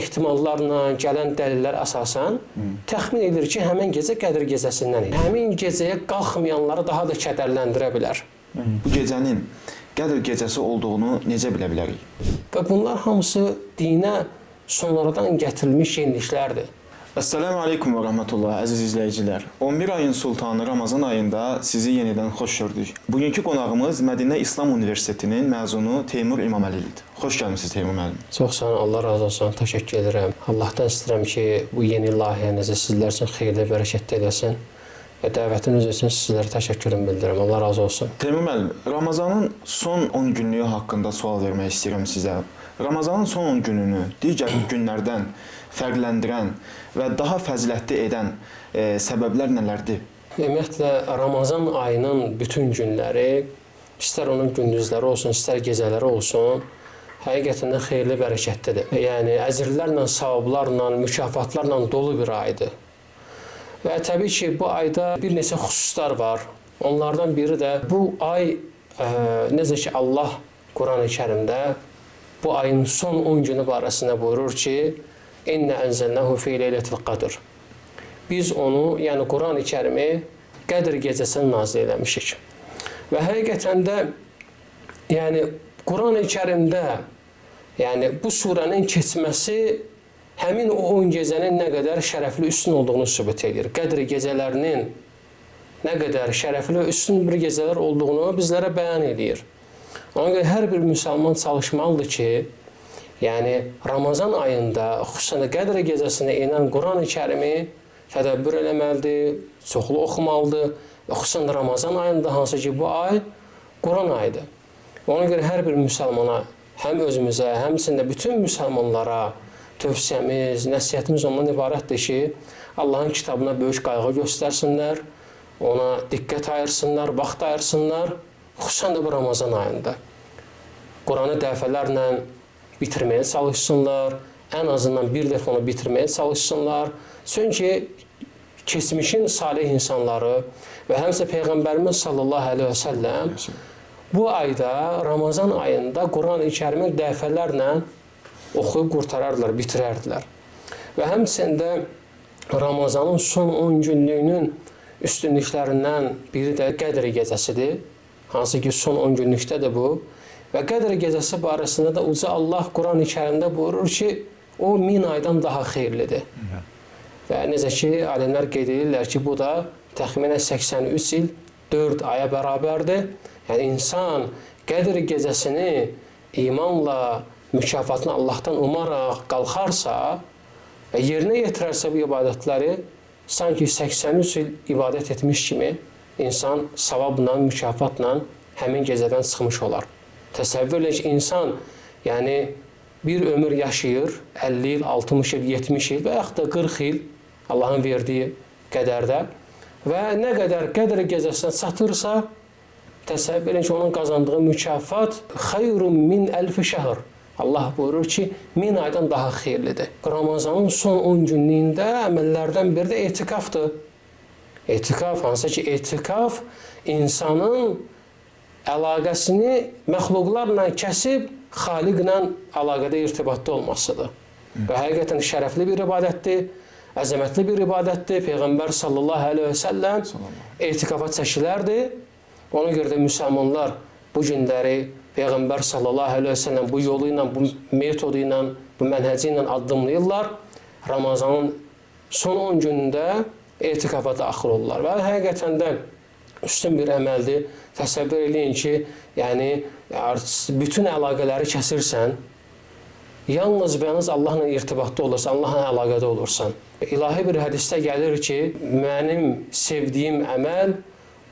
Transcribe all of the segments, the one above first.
ehtimallarla, gələn dəlillər əsasən təxmin edir ki, həmin gecə Qədr gecəsindən idi. Həmin gecəyə qalxmayanları daha da kədərləndirə bilər. Bu gecənin Qədr gecəsi olduğunu necə bilə bilərik? Və bunlar hamısı dinə sonradan gətirilmiş yeniliklərdir. Əssalamu aleykum və rəhmətullah, əziz izləyicilər. 11 ayın sultanı Ramazan ayında sizi yenidən xoş gördük. Bugünkü qonağımız Mədinə İslam Universitetinin məzunu Teymur İmaməlidir. Xoş gəlmisiniz Teymur müəllim. Çox sağ olun, Allah razı olsun, təşəkkür edirəm. Allahdan istəyirəm ki, bu yeni layihənizi sizlər üçün xeyirli, bərəkətli eləsin. Və dəvətiniz üçün sizlərə təşəkkürümü bildirirəm. Allah razı olsun. Teymur müəllim, Ramazanın son 10 günlüyü haqqında sual vermək istəyirəm sizə. Ramazanın son 10 gününü digər günlərdən fərqləndirən və daha fəzilətli edən səbəblər nələrdir? Ümumiyyətlə, Ramazan ayının bütün günləri, istər onun gündüzləri olsun, istər gecələri olsun, həqiqətən də xeyirli, bərəkətlidir. Yəni, əzrlərlə, savablarla, mükafatlarla dolu bir aydır. Və təbii ki, bu ayda bir neçə xüsuslar var. Onlardan biri də bu ay, necə ki, Allah Quran-ı Kərimdə bu ayın son 10 günü barəsində buyurur ki, İnnə ənzəlnəhu fi leylətil qadr. Biz onu, yəni Quran-ı Kərimi Qədr gecəsində nazil eləmişik. Və həqiqətən də, yəni Quran-ı Kərimdə, yəni bu surənin keçməsi həmin o 10 gecənin nə qədər şərəfli, üstün olduğunu sübut edir. Qədr gecələrinin nə qədər şərəfli və üstün bir gecələr olduğunu bizlərə bəyan edir. Ona görə hər bir müsəlman çalışmalıdır ki, yəni Ramazan ayında, xüsusən də Qədr gecəsində inən Quran-ı Kərimi tədəbbür eləməlidir, çoxlu oxumalıdır və xüsusən də Ramazan ayında, hansı ki bu ay Quran ayıdır. Ona görə hər bir müsəlmana, həm özümüzə, həmçində bütün müsəlmanlara tövsiyəmiz, nəsihətimiz ondan ibarətdir ki, Allahın kitabına böyük qayğı göstərsinlər, ona diqqət ayırsınlar, vaxt ayırsınlar, xüsusən də bu Ramazan ayında. Quranı dəfələrlə bitirməyə çalışsınlar, ən azından bir dəfə onu bitirməyə çalışsınlar. Çünki keçmişin salih insanları və həmçə Peyğəmbərimiz sallallahu aleyhi və səlləm bu ayda, Ramazan ayında Quran-ı Kərimi dəfələrlə oxuyub qurtarardılar, bitirərdilər. Və həmçində Ramazanın son 10 günlüyünün üstünlüklərindən biri də Qədr gecəsidir. Hansı ki, son 10 günlükdədir bu. Və Qədr gecəsi barəsində də Uca Allah Quran-ı Kərimdə buyurur ki, o 1000 aydan daha xeyirlidir. Və necə ki, alimlər qeyd edirlər ki, bu da təxminən 83 il 4 aya bərabərdir. Yəni, insan Qədr gecəsini imanla, mükafatını Allahdan umaraq qalxarsa və yerinə yetirərsə bu ibadətləri, sanki 83 il ibadət etmiş kimi insan savabla, mükafatla həmin gecədən çıxmış olar. Təsəvvür elə ki, insan yəni bir ömür yaşayır, 50 il, 60 il, 70 il və yaxud da 40 il Allahın verdiyi qədərdə və nə qədər Qədr gecəsinə çatırsa, təsəvvür elə ki, onun qazandığı mükafat xeyrun min əlfi şəhr. Allah buyurur ki, 1000 aydan daha xeyirlidir. Ramazanın son 10 günlüyündə əməllərdən biri də etikafdır. Etikaf, hansı ki, etikaf insanın əlaqəsini məxluqlarla kəsib, xaliqlə əlaqədə irtibatda olmasıdır. Və həqiqətən şərəfli bir ibadətdir, əzəmətli bir ibadətdir. Peyğəmbər sallallahu aleyhi və səlləm etikafa çəkilərdi. Ona görə də müsəlmanlar bu günləri Peyğəmbər sallallahu aleyhi və səlləm bu yolu ilə, bu metodu ilə, bu mənhəci ilə addımlayırlar. Ramazanın son 10 günündə etikafa daxil olurlar. Və həqiqətən də üstün bir əməldir. Təsəvvür eləyin ki, yəni bütün əlaqələri kəsirsən, yalnız və yalnız Allahla irtibatda olursan, Allahla əlaqədə olursan. İlahi bir hədisdə gəlir ki, mənim sevdiyim əməl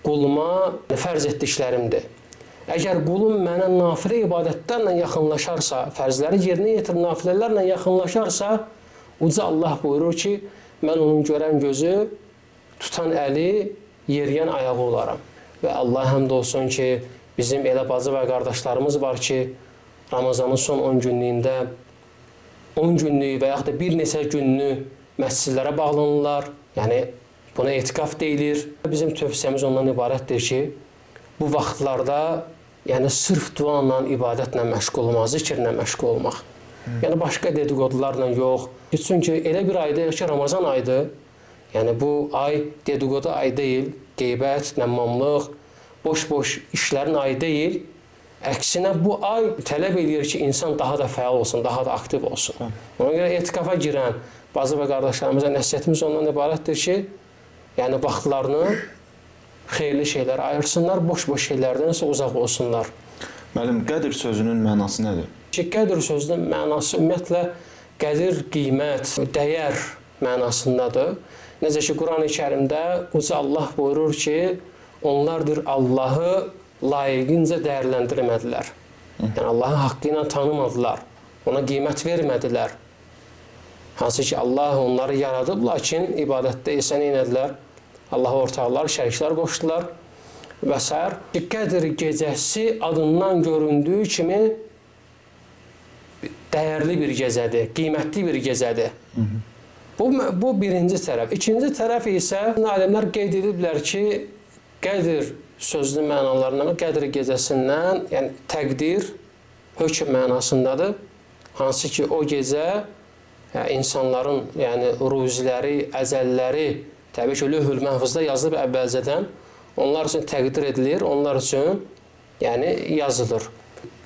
quluma fərz etdiklərimdir. Əgər qulum mənə nafilə ibadətlərlə yaxınlaşarsa, fərzləri yerinə yetirib nafilələrlə yaxınlaşarsa, Uca Allah buyurur ki, mən onun görən gözü, tutan əli, yeriyən ayağı olaram. Və Allah həmd olsun ki, bizim elə bacı və qardaşlarımız var ki, Ramazanın son 10 günlüyündə 10 günlük və yaxud da bir neçə günlük məscidlərə bağlanırlar. Yəni, buna etikaf deyilir. Bizim tövsiyəmiz ondan ibarətdir ki, bu vaxtlarda yəni sırf duanla, ibadətlə məşğul olmaq, zikirlə məşğul olmaq. Yəni başqa dedikodularla yox. Çünki elə bir aydayıq ki, Ramazan ayıdır. Yəni bu ay dedikodu ayı deyil, qeybət, nəmmamlıq, boş-boş işlərin ayı deyil. Əksinə bu ay tələb edir ki, insan daha da fəal olsun, daha da aktiv olsun. Ona görə etikafa girən bazı və qardaşlarımıza nəsihətimiz ondan ibarətdir ki, yəni vaxtlarını xeyirli şeylərə ayırsınlar, boş-boş şeylərdən isə uzaq olsunlar. Müəllim, qədr sözünün mənası nədir? Ki, qədr sözünün mənası ümumiyyətlə qədir, qiymət, dəyər mənasındadır. Necə ki, Quran-ı Kərimdə Uca Allah buyurur ki, onlardır Allahı layiqincə dəyərləndirmədilər. Yəni, Allahın haqqı ilə tanımadılar, ona qiymət vermədilər. Hansı ki, Allah onları yaradıb, lakin ibadətdə isə nə edilər? Allaha ortaqlar, şəriklər qoşdular və s. Qədr gecəsi adından göründüyü kimi dəyərli bir gecədir, qiymətli bir gecədir. Bu birinci tərəf. İkinci tərəf isə alimlər qeyd ediblər ki, qədr sözünün mənalarından, qədr gecəsindən, yəni təqdir, hökm mənasındadır. Hansı ki, o gecə insanların, yəni ruziləri, əcəlləri, təbii ki, lövhül məhfuzda yazılıb əvvəlcədən, onlar üçün təqdir edilir, onlar üçün yəni yazılır.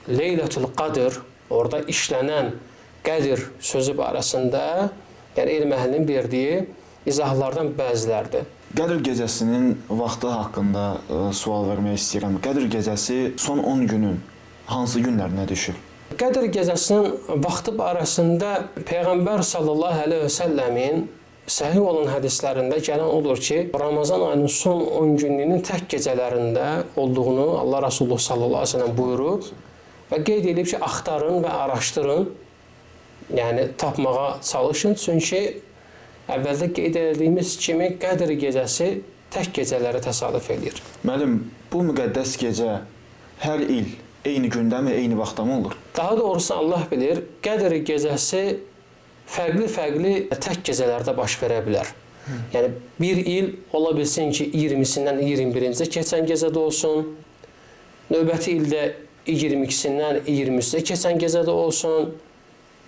Leylətul Qadr, orada işlənən qədir sözü barəsində, yəni elm əhlinin verdiyi izahlardan bəzilərdir. Qədr gecəsinin vaxtı haqqında sual vermək istəyirəm. Qədr gecəsi son 10 günün hansı günlərinə düşür? Qədr gecəsinin vaxtı barəsində Peyğəmbər sallallahu əleyhi və səlləmin səhih olan hədislərində gələn odur ki, Ramazan ayının son 10 günlüyünün tək gecələrində olduğunu Allah Rasulullah sallallahu əleyhi və səlləm buyurub və qeyd edib ki, axtarın və araşdırın, yəni tapmağa çalışın, çünki əvvəldə qeyd edildiyimiz kimi Qədr gecəsi tək gecələrə təsadüf edir. Müəllim, bu müqəddəs gecə hər il eyni gündəmi, eyni vaxtda mı olur? Daha doğrusu Allah bilir, Qədr gecəsi fərqli tək gecələrdə baş verə bilər. Yəni bir il ola bilsin ki, 20-sindən 21-ci keçən gecədə olsun, növbəti ildə 22-sindən 23-də keçən gecədə olsun,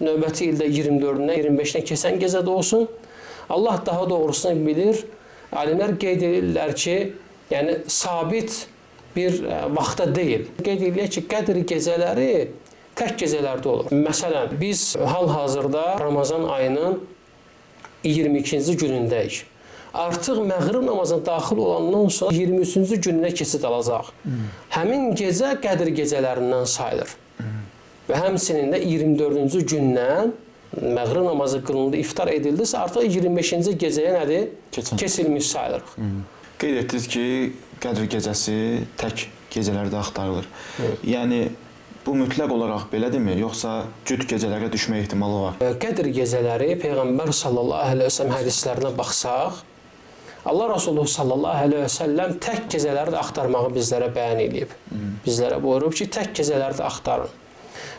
növbəti ildə 24-dən 25-dən keçən gecədə olsun. Allah daha doğrusunu bilir. Alimlər qeyd edirlər ki, yəni sabit bir vaxtda deyil. Qeyd edirlər ki, Qədr gecələri tək gecələrdə olur. Məsələn, biz hal-hazırda Ramazan ayının 22-ci günündəyik. Artıq məğrib namazına daxil olandan sonra 23-cü gününə keçid alacaq. Həmin gecə Qədr gecələrindən sayılır. Və həmçinin də 24-cü gündən məğrib namazı qılındı, iftar edildisə, artıq 25-ci gecəyə nədir? Keçilmiş sayılır. Qeyd etdiniz ki, Qədr gecəsi tək gecələrdə axtarılır. Yəni, bu mütləq olaraq belədirmi, yoxsa cüt gecələrə düşmə ehtimalı var? Qədr gecələri Peyğəmbər sallallahu əleyhi və səlləm hədislərinə baxsaq, Allah Rasulullah sallallahu əleyhi və səlləm tək gecələri də axtarmağı bizlərə bəyan edib. Bizlərə buyurub ki, tək gecələri də axtarın.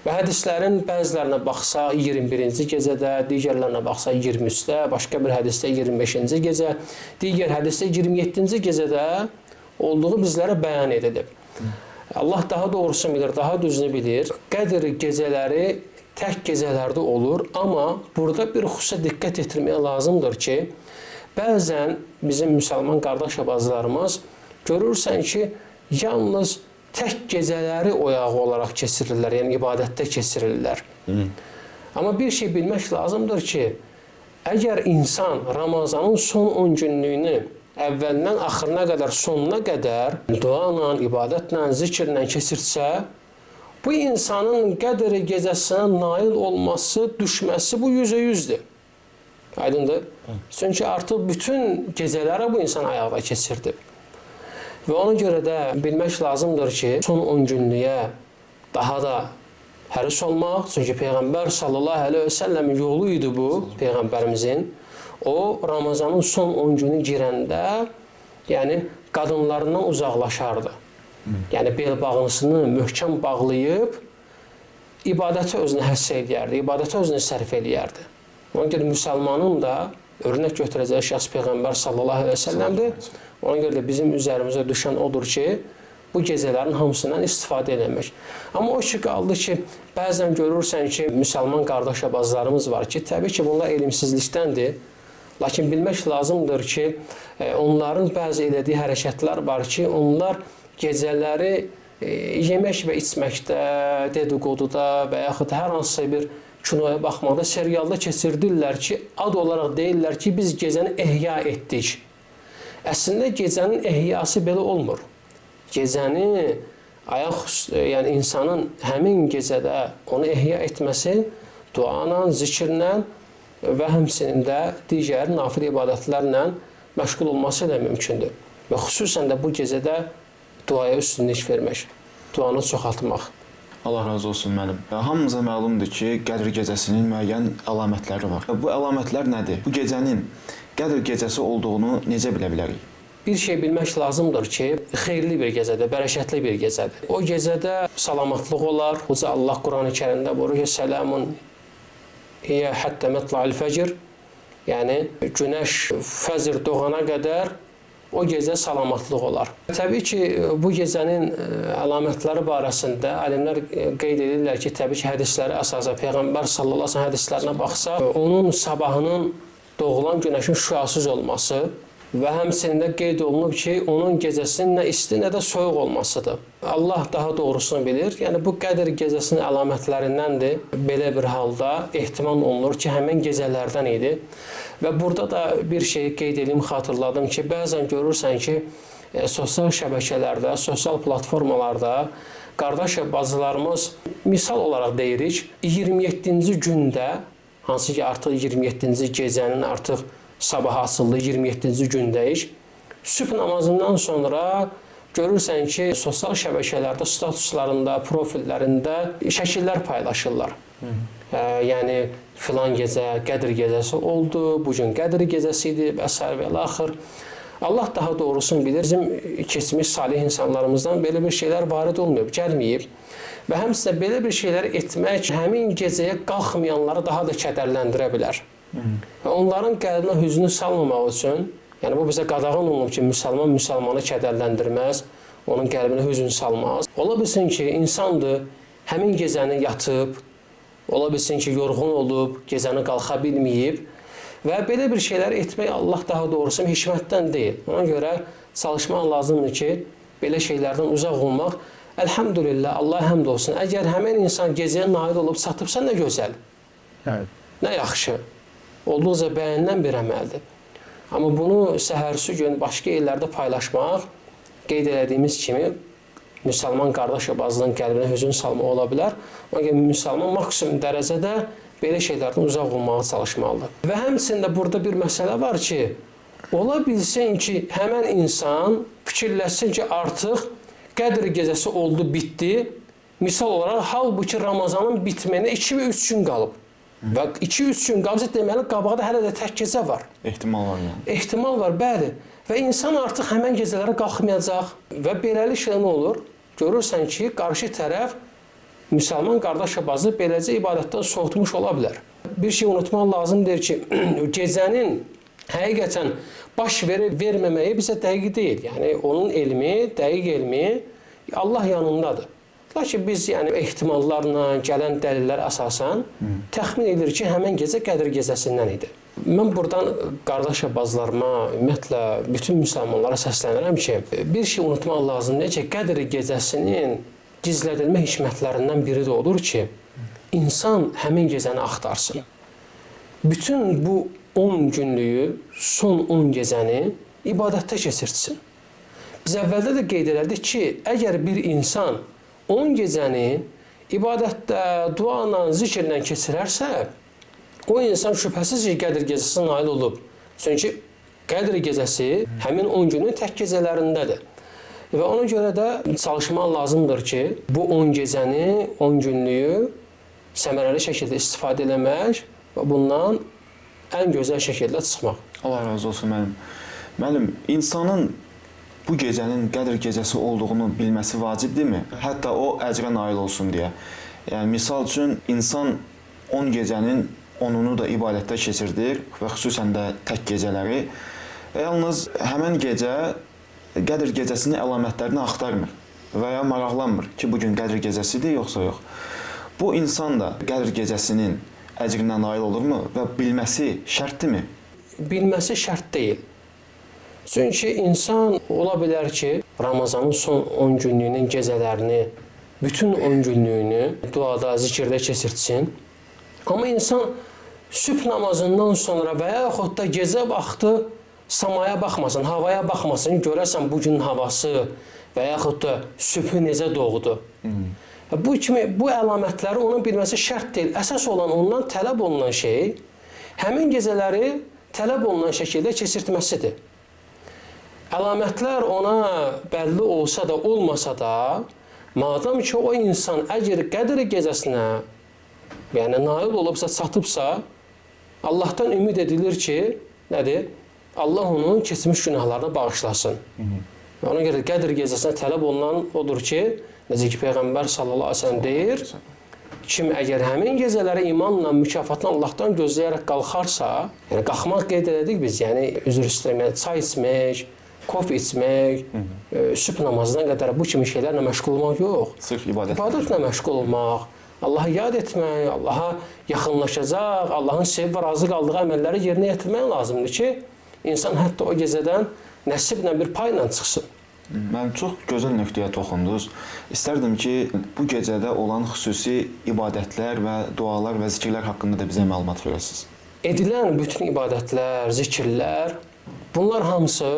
Və hədislərin bəzilərinə baxsaq 21-ci gecədə, digərlərinə baxsaq 23-də, başqa bir hədisdə 25-ci gecə, digər hədisdə 27-ci gecədə olduğu bizlərə bəyan edilib. Allah daha doğrusunu bilir, daha düzünü bilir. Qədr gecələri tək gecələrdə olur, amma burada bir xüsusə diqqət etdirməyə lazımdır ki, bəzən bizim müsəlman qardaş bacılarımız görürsən ki, yalnız tək gecələri oyağı olaraq keçirirlər, yəni ibadətdə keçirirlər. Amma bir şey bilmək lazımdır ki, əgər insan Ramazanın son 10 günlüyünü əvvəlindən axırına qədər, sonuna qədər duanla, ibadətlə, zikirlə keçirsə, bu insanın Qədr gecəsinə nail olması, düşməsi bu 100%-dir. Aydındır? Çünki artıq bütün gecələrə bu insan ayaqda keçirdi. Və ona görə də bilmək lazımdır ki, son 10 günlüyə daha da həris olmaq, çünki Peyğəmbər sallallahu əleyhi və səlləmin yolu idi bu, Peyğəmbərimizin. O, Ramazanın son 10 günü girəndə, yəni qadınlarından uzaqlaşardı. Yəni bel bağlısını möhkəm bağlayıb, ibadəti özünə həssə eləyərdi, ibadəti özünə sərf eləyərdi. Ona görə müsəlmanın da örnək götürəcəyi şəxs Peyğəmbər sallallahu əleyhi və səlləmdir. Ona görə də bizim üzərimizə düşən odur ki, bu gecələrin hamısından istifadə eləmək. Amma o ki qaldı ki, bəzən görürsən ki, müsəlman qardaş-bacılarımız var ki, təbii ki, bunlar elmsizlikdəndir. Lakin bilmək lazımdır ki, onların bəzi elədiyi hərəkətlər var ki, onlar gecələri yemək və içməkdə, dedikoduda və yaxud hər hansısa bir kinoya baxmaqda, serialda keçirdirlər ki, ad olaraq deyirlər ki, biz gecəni ehya etdik. Əslində gecənin ehyası belə olmur. Gecəni yəni insanın həmin gecədə onu ehya etməsi duanla, zikirlə və həmçinin də digər nafil ibadətlərlə məşğul olması ilə mümkündür. Və xüsusən də bu gecədə duaya üstünlük vermək, duanı çoxaltmaq. Allah razı olsun müəllim. Hamımıza məlumdur ki, Qədr gecəsinin müəyyən əlamətləri var. Bu əlamətlər nədir? Bu gecənin Qədr gecəsi olduğunu necə bilə bilərik? Bir şey bilmək lazımdır ki, xeyirli bir gecədir, bərəkətli bir gecədir. O gecədə salamatlıq olar. Uca Allah Qurani Kərimdə buyurur ki, "Selamun hiyə həttə mətla'il fəcr." Yəni günəş fəcr doğana qədər o gecə salamatlıq olar. Təbii ki, bu gecənin əlamətləri barəsində alimlər qeyd edirlər ki, təbii ki, hədislərə əsasən Peyğəmbər sallallahu əleyhi və səlləm hədislərinə baxsaq, onun sabahının doğulan günəşin şüasız olması və həmçinin də qeyd olunub ki, onun gecəsinin nə isti, nə də soyuq olmasıdır. Allah daha doğrusunu bilir. Yəni bu Qədr gecəsinin əlamətlərindəndir. Belə bir halda ehtimal olunur ki, həmin gecələrdən idi. Və burada da bir şey qeyd edeyim, xatırladım ki, bəzən görürsən ki, sosial şəbəkələrdə, sosial platformalarda qardaş və bacılarımız misal olaraq deyirik, 27-ci gündə, hansı ki artıq 27-ci gecənin artıq sabah açıldı, 27-ci gündəyik. Sübh namazından sonra görürsən ki, sosial şəbəkələrdə, statuslarında, profillərində şəkillər paylaşırlar. Yəni filan gecə Qədr gecəsi oldu, bugün Qədr gecəsi idi və s. və axır. Allah daha doğrusunu bilir. Bizim keçmiş salih insanlarımızdan belə bir şeylər varid olmayıb, gəlməyib. Və həmçinin belə bir şeylər etmək həmin gecəyə qalxmayanları daha da kədərləndirə bilər. Onların qəlbinə hüznü salmamaq üçün, yəni bu bizə qadağan olunub ki, müsəlman müsəlmanı kədərləndirməz, onun qəlbinə hüzn salmaz. Ola bilsin ki, insandır, həmin gecəni yatıb, ola bilsin ki, yorğun olub, gecəni qalxa bilməyib və belə bir şeylər etmək Allah daha doğrusu hikmətdən deyil. Ona görə çalışmaq lazımdır ki, belə şeylərdən uzaq olmaq. Əlhamdülillah, Allah həmd olsun. Əgər həmin insan gecəyə nail olub çatıbsa, nə gözəl, nə yaxşı. Olduqca bəyənilən bir əməldir. Amma bunu səhərsi gün başqa yerlərdə paylaşmaq, qeyd elədiyimiz kimi, müsəlman qardaş və bacının qəlbinə hüzn salma ola bilər. Ona görə müsəlman maksimum dərəcədə belə şeylərdən uzaq olmağa çalışmalıdır. Və həmçində burada bir məsələ var ki, ola bilsin ki, həmən insan fikirləşsin ki, artıq Qədr gecəsi oldu, bitdi. Misal olaraq, halbuki Ramazanın bitməyinə 2 və 3 gün qalıb. Və 2-3 gün qabıcı deməli, qabaqda hələ də tək gecə var. Ehtimal var yəni. Ehtimal var, bəli. Və insan artıq həmən gecələrə qalxmayacaq və beləliklə nə olur? Görürsən ki, qarşı tərəf müsəlman qardaş və bacı beləcə ibadətdən soğutmuş ola bilər. Bir şey unutmaq lazımdır ki, gecənin həqiqətən baş verməməyi bizə dəqiq deyil. Yəni, onun elmi, dəqiq elmi Allah yanındadır. Lakin biz yəni, ehtimallarla, gələn dəlillər əsasən təxmin edilir ki, həmən gecə Qədr gecəsindən idi. Mən buradan qardaş və bacılarıma, ümumiyyətlə, bütün müsəlmanlara səslənirəm ki, bir şey unutmaq lazımdır ki, Qədr gecəsinin gizlədilmə hikmətlərindən biri də odur ki, insan həmin gecəni axtarsın. Bütün bu 10 günlüyü, son 10 gecəni ibadətdə keçirtsin. Biz əvvəldə də qeyd elədik ki, əgər bir insan 10 gecəni ibadətdə, duanla, zikirlə keçirərsə, o insan şübhəsiz ki, Qədr gecəsi nail olub. Çünki Qədr gecəsi həmin 10 günün tək gecələrindədir. Və ona görə də çalışmaq lazımdır ki, bu 10 gecəni, 10 günlüyü səmərəli şəkildə istifadə eləmək və bundan ən gözəl şəkildə çıxmaq. Allah razı olsun müəllim. Müəllim, insanın bu gecənin Qədr gecəsi olduğunu bilməsi vacibdirmi? Hətta o əcrə nail olsun deyə. Yəni, misal üçün, insan 10 gecənin 10-unu da ibadətdə keçirdir və xüsusən də tək gecələri. Və yalnız həmən gecə Qədr gecəsinin əlamətlərini axtarmır. və ya maraqlanmır ki, bu gün Qədr gecəsidir yoxsa yox. Bu insan da Qədr gecəsinin əcrinə nail olurmu və bilməsi şərtdirmi? Bilməsi şərt deyil. Çünki insan ola bilər ki, Ramazanın son 10 günlüyünün gecələrini, bütün 10 günlüyünü duada, zikirdə keçirtsin. Amma insan sübh namazından sonra və yaxud da gecə vaxtı samaya baxmasın, havaya baxmasın, görəsən bu günün havası və yaxud da sübhü necə doğdu. Bu əlamətləri onun bilməsi şərt deyil. Əsas olan ondan tələb olunan şey həmin gecələri tələb olunan şəkildə keçirtməsidir. Əlamətlər ona bəlli olsa da, olmasa da, madam ki, o insan əgər Qədr gecəsinə yəni nail olubsa, çatıbsa, Allahdan ümid edilir ki, nədir? Allah onun keçmiş günahlarını bağışlasın. Ona görə Qədr gecəsinə tələb olunan odur ki, necə ki, Peyğəmbər sallallahu əleyhi və səlləm deyir, kim əgər həmin gecələrə imanla, mükafatla Allahdan gözləyərək qalxarsa, yəni qalxmaq qeyd edirik biz, yəni üzr istəyirəm, çay içmək, kofe içmək, sübh namazına qədər bu kimi şeylərlə məşğul olmaq yox. Sırf ibadət. İbadətlə məşğul olmaq, Allah'a yad etmək, Allah'a yaxınlaşacaq, Allahın sevib və razı qaldığı əməlləri yerinə yetirmək lazımdır ki, insan hətta o gecədən nəsiblə bir payla çıxsın. Mən çox gözəl nöqtəyə toxundunuz. İstərdim ki, bu gecədə olan xüsusi ibadətlər və dualar və zikirlər haqqında da bizə məlumat verəsiniz. Edilən bütün ibadətlər, zikirlər, bunlar hamısı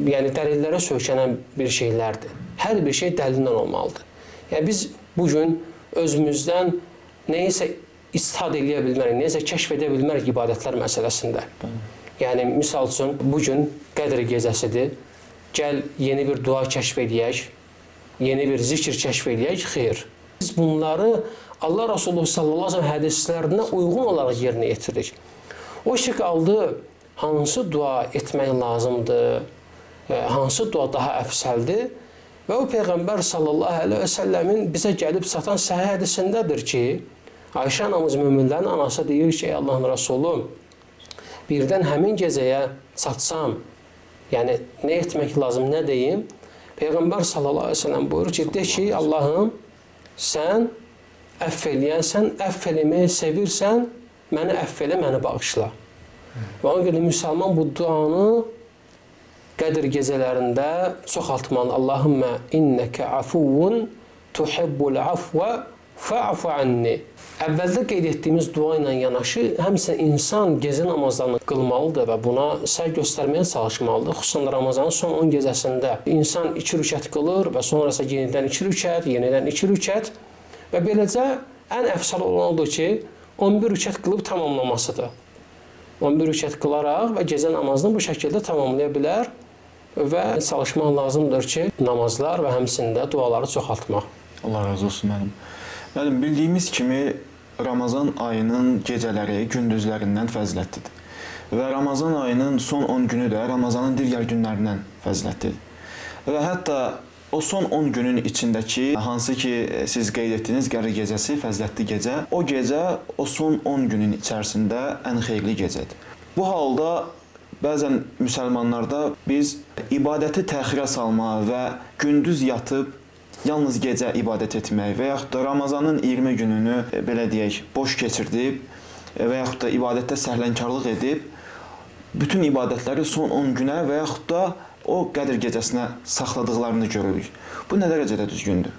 yəni dəlillərə söykənən bir şeylərdir. Hər bir şey dəlillə olmalıdır. Yəni biz bu gün özümüzdən nəyisə istifadə edə bilmərik, nəyisə kəşf edə bilmərik ibadətlər məsələsində. Yəni misal üçün bu gün Qədr gecəsidir. Gəl yeni bir dua kəşf edək, yeni bir zikir kəşf edək, xeyr. Biz bunları Allah Resulü sallallahu əleyhi və səlləm hədislərinə uyğun olaraq yerinə yetiririk. O ki qaldı hansı dua etmək lazımdır, hansı dua daha əfsəldir və o Peyğəmbər sallallahu əleyhi və səlləmin bizə gəlib çatan səhih hədisindədir ki, Ayşə anamız möminlərin anası deyir ki, ey Allahın Rəsulü, birdən həmin gecəyə çatsam, yəni nə etmək lazım, nə deyim? Peyğəmbər sallallahu əleyhi və səlləm buyurur ki, de ki, Allahım, sən əfv eləyənsən, əfv eləməyi sevirsən, məni əfv elə, məni bağışla. Və ona görə müsəlman bu duanı Qədr gecələrində çoxaltmalı. Allahümmə innəkə afuvun tuhibbul afvə fa'fu anni. Əvvəldə qeyd etdiyimiz dua ilə yanaşı, həmçinin insan gecə namazlarını qılmalıdır və buna səy göstərməyə çalışmalıdır. Xüsusən Ramazanın son 10 gecəsində insan 2 rükət qılır və sonrası yenidən 2 rükət, yenidən 2 rükət və beləcə ən əfsəli olan odur ki, 11 rükət qılıb tamamlamasıdır. 11 rükət qılaraq və gecə namazını bu şəkildə tamamlaya bilər və çalışmaq lazımdır ki, namazlar və həmçində duaları çoxaltmaq. Allah razı olsun mənim. Mənim bildiyimiz kimi Ramazan ayının gecələri gündüzlərindən fəzilətlidir. Və Ramazan ayının son 10 günü də Ramazanın digər günlərindən fəzilətlidir. Və hətta o son 10 günün içindəki, hansı ki siz qeyd etdiniz, Qədr gecəsi, fəzilətli gecə, o gecə o son 10 günün içərisində ən xeyirli gecədir. Bu halda bəzən müsəlmanlarda biz ibadəti təxirə salma və gündüz yatıb yalnız gecə ibadət etmək və yaxud da Ramazanın 20 gününü belə deyək, boş keçirdib və yaxud da ibadətdə səhlənkarlıq edib bütün ibadətləri son 10 günə və yaxud da o Qədr gecəsinə saxladıqlarını görürük. Bu nə dərəcədə düzgündür?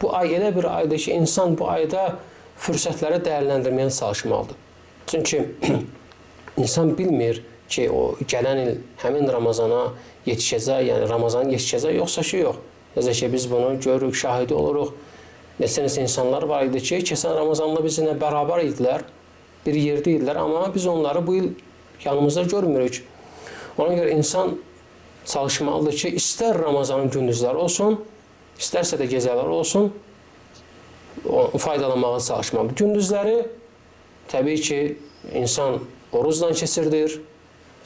Bu ay elə bir aydır ki, insan bu ayda fürsətləri dəyərləndirməyə çalışmalıdır. Çünki insan bilmir ki, o gələn il həmin Ramazana yetişəcək, yəni Ramazan yetişəcək, yoxsa ki, yox. Necə ki, biz bunu görürük, şahidi oluruq. Neçə insanlar var idi ki, keçən Ramazanla bizimlə bərabər idilər, bir yerdə idilər, amma biz onları bu il yanımızda görmürük. Ona görə insan çalışmalıdır ki, istər Ramazanın gündüzləri olsun, istərsə də gecələr olsun, faydalanmağa çalışmalıdır. Gündüzləri təbii ki, insan orucla keçirdir,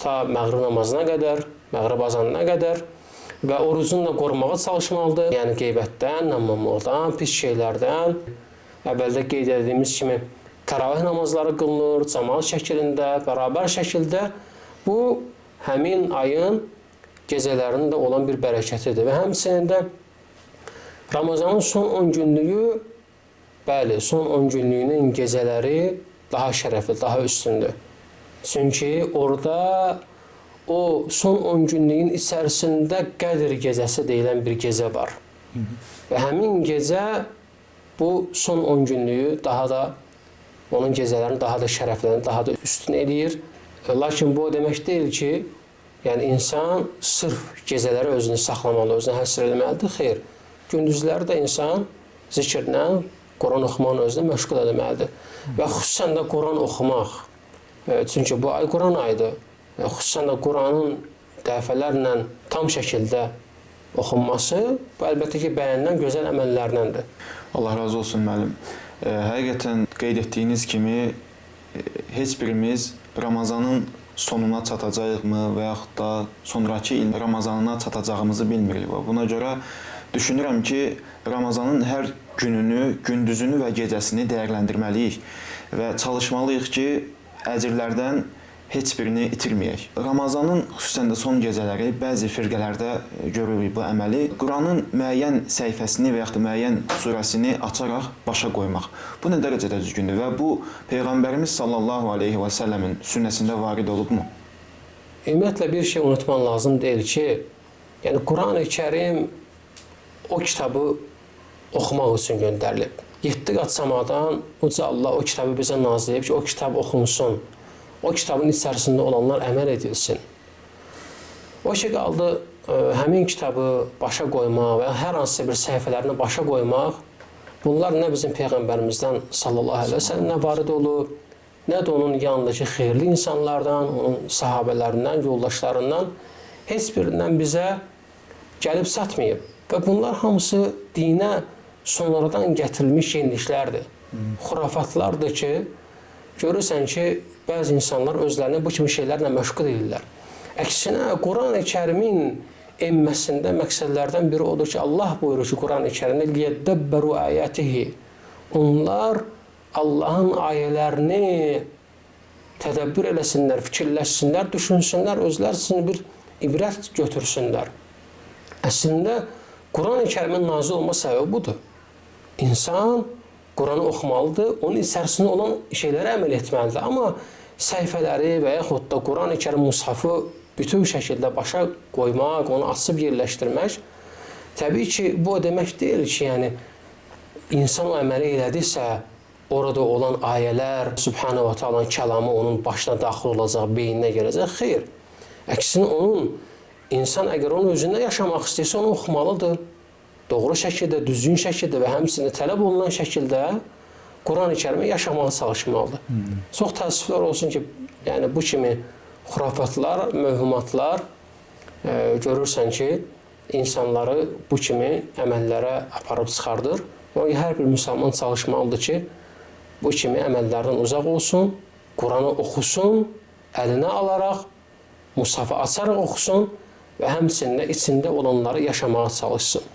ta məğrib namazına qədər, məğrib azanına qədər və orucunu da qorumağa çalışmalıdır. Yəni qeybətdən, nammamlıqdan, pis şeylərdən. Əvvəldə qeyd edildiyimiz kimi təravih namazları qılınır, cəmaət şəklində, bərabər şəkildə. Bu, həmin ayın gecələrində olan bir bərəkətidir və həmçinin də Ramazanın son 10 günlüyü, bəli, son 10 günlüyünün gecələri daha şərəfli, daha üstündür. Çünki orada o son 10 günlüyün içərisində Qədr gecəsi deyilən bir gecə var. Və həmin gecə bu son 10 günlüyü daha da, onun gecələrini daha da şərəflənir, daha da üstün eləyir. Lakin bu o demək deyil ki, yəni insan sırf gecələri özünü saxlamalı, özünü həsr etməlidir. Xeyr, gündüzləri də insan zikirlə, Quran oxumağın özünə məşğul etməlidir. Və xüsusən də Quran oxumaq, çünki bu ay Quran ayıdır. Xüsusən də Quranın dəfələrlə tam şəkildə oxunması, bu əlbəttə ki, bəyənilən gözəl əməllərdəndir. Allah razı olsun müəllim. Həqiqətən qeyd etdiyiniz kimi heç birimiz Ramazanın sonuna çatacağıq-mı və yaxud da sonrakı il Ramazanına çatacağımızı bilmirik. Buna görə düşünürəm ki, Ramazanın hər gününü, gündüzünü və gecəsini dəyərləndirməliyik və çalışmalıyıq ki, əcrlərdən heç birini itirməyək. Ramazanın xüsusən də son gecələri bəzi firqələrdə görürük bu əməli. Quranın müəyyən səhifəsini və yaxud da müəyyən surəsini açaraq başa qoymaq. Bu nə dərəcədə düzgündür və bu Peyğəmbərimiz sallallahu aleyhi və səlləmin sünnəsində varid olubmu? Ümumiyyətlə bir şey unutman lazım deyil ki, yəni Quran-ı Kərim o kitabı oxumaq üçün göndərilib. 7 qat səmadan Uca Allah o kitabı bizə nazil edib ki, o kitab oxunsun. O kitabın içərisində olanlar əməl edilsin. O şey qaldı, həmin kitabı başa qoymaq və hər hansısa bir səhifələrini başa qoymaq, bunlar nə bizim Peyğəmbərimizdən sallallahu aleyhi və səlləmə varid olub, nə də onun yanındakı xeyirli insanlardan, onun sahabələrindən, yoldaşlarından heç birindən bizə gəlib çatmayıb. Və bunlar hamısı dinə sonradan gətirilmiş yeniliklərdir. Xurafatlardır ki, görürsən ki, bəzi insanlar özlərini bu kimi şeylərlə məşğul edirlər. Əksinə, Quran-ı Kərimin enməsində məqsədlərdən biri odur ki, Allah buyurur ki, Quran-ı Kərimdə liyəddəbbəru ayətihi. Onlar Allahın ayələrini tədəbbür eləsinlər, fikirləşsinlər, düşünsünlər, özlər üçün bir ibrət götürsünlər. Əslində, Quran-ı Kərimin nazil olma səbəbi budur. İnsan Quranı oxumalıdır, onun içərisində olan şeylərə əməl etməlidir. Amma səhifələri və yaxud da Quran-ı Kərim mushafı bütün şəkildə başa qoymaq, onu açıb yerləşdirmək, təbii ki, bu o demək deyil ki, yəni insan o əməli elədirsə, orada olan ayələr, Subhanahu wa Ta'alanın kəlamı onun başına daxil olacaq, beyninə gələcək. Xeyr, əksinə onun, insan əgər onun özündə yaşamaq istəyirsə, onu oxumalıdır. Doğru şəkildə, düzgün şəkildə və həmçinin tələb olunan şəkildə Quran-ı Kərimi yaşamağa çalışmalıdır. Çox təəssüflər olsun ki, yəni bu kimi xurafatlar, mövhumatlar görürsən ki, insanları bu kimi əməllərə aparıb çıxardır. Hər bir müsəlman çalışmalıdır ki, bu kimi əməllərdən uzaq olsun, Quranı oxusun, əlinə alaraq, mushafı açaraq oxusun və həmçinin içində olanları yaşamağa çalışsın.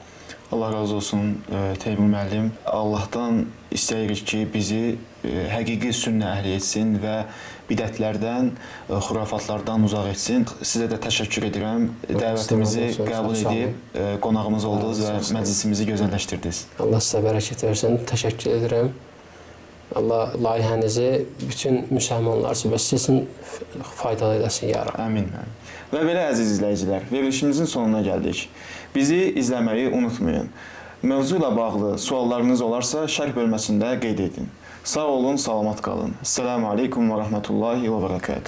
Allah razı olsun Teymur müəllim. Allahdan istəyirik ki, bizi həqiqi sünnə əhli etsin və bidətlərdən, xurafatlardan uzaq etsin. Sizə də təşəkkür edirəm. Dəvətimizi qəbul edib qonağımız oldunuz və məclisimizi gözəlləşdirdiniz. Allah sizə bərəkət versin. Təşəkkür edirəm. Allah layihənizi bütün müsəlmanlar üçün və sizin faydalı eləsin, ya Rab. Əmin. Və belə əziz izləyicilər, verilişimizin sonuna gəldik. Bizi izləməyi unutmayın. Mövzu ilə bağlı suallarınız olarsa şərh bölməsində qeyd edin. Sağ olun, salamat qalın. Esselamu aleykum və rəhmətullahi və bərəkətuhu.